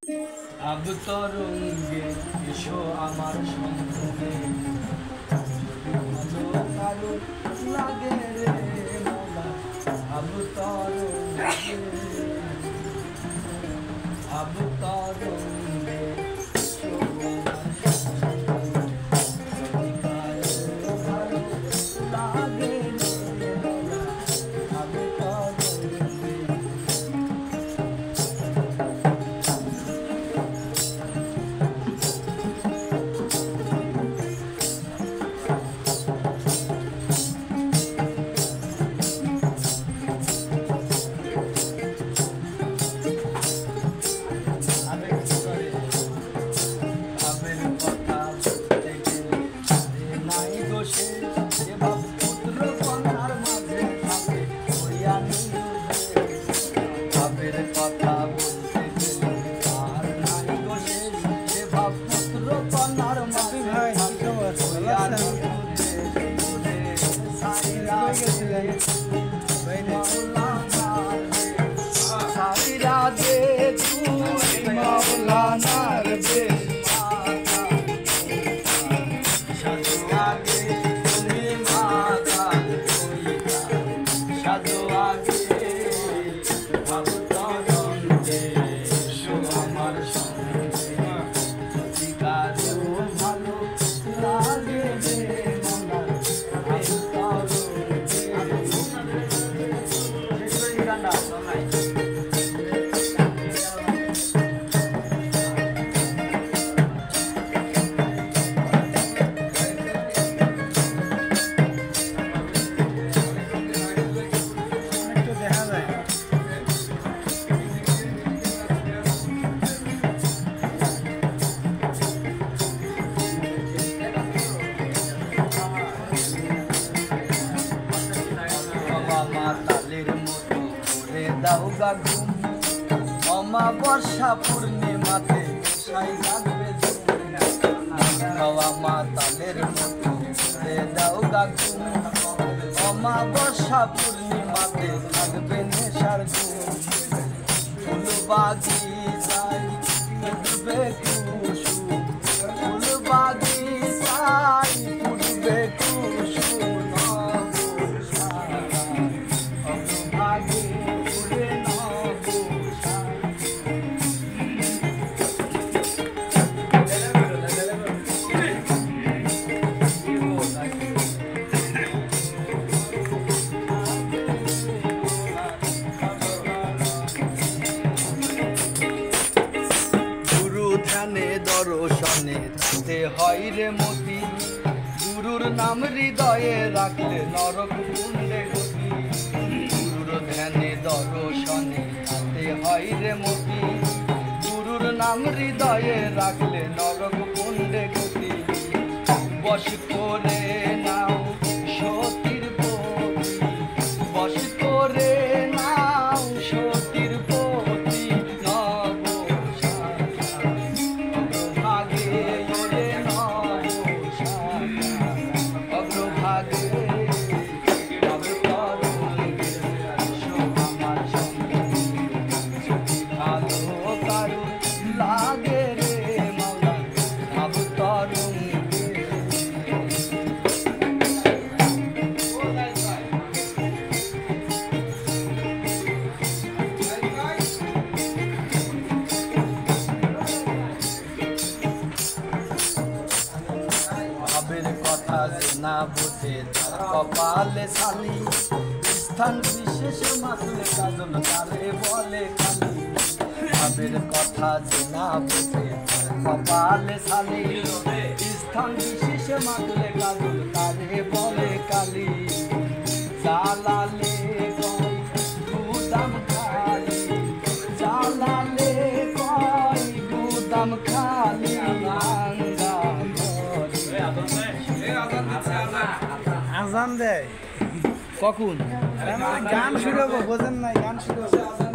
আবতরঙ্গে এসো আমার সঙ্গে, ভালো কারো লাগে রে মোলা। আবতরঙ্গে আবতরঙ্গে এসো আমার সঙ্গে, কারো ভালো লাগে রে মোলা। আবতরঙ্গে অমাবস্যা পূর্ণিমাতে সাই লাগবে মাতালের মতো দাও গাগুন। অমাবস্যা পূর্ণিমাতে থাকবে নেশার গুণ। ফুল বাগিচায় ফুটবে কুসুম, ফুল বাগিচায় ফুটবে কুসুম। দর্শনে তাতে হয় রে মতি, গুরুর নাম হৃদয়ে রাখলে নরক কুণ্ডে গতি। গুরুর ধ্যানে দর্শনে তাতে হয় রে মতি, গুরুর নাম হৃদয়ে রাখলে নরক কুণ্ডে গতি। বশ করে নাও সতীর পতি, বশ করে নাও সতীর পতি। না বোঝে তার কপালে শালি, স্থান বিশেষে মাখলে কাজল তারে বলে কালি। ভাবের কথা যে না বোঝে তার কপালে শালি, স্থান বিশেষে মাখলে কাজল তারে বলে কালি। জ্বালালে কয় গুদাম খালি, জ্বালালে কয় গুদাম খালি। আজান দেয় কখন? গান শুরু হবো, বোঝেন নাই? গান শুরু হবো।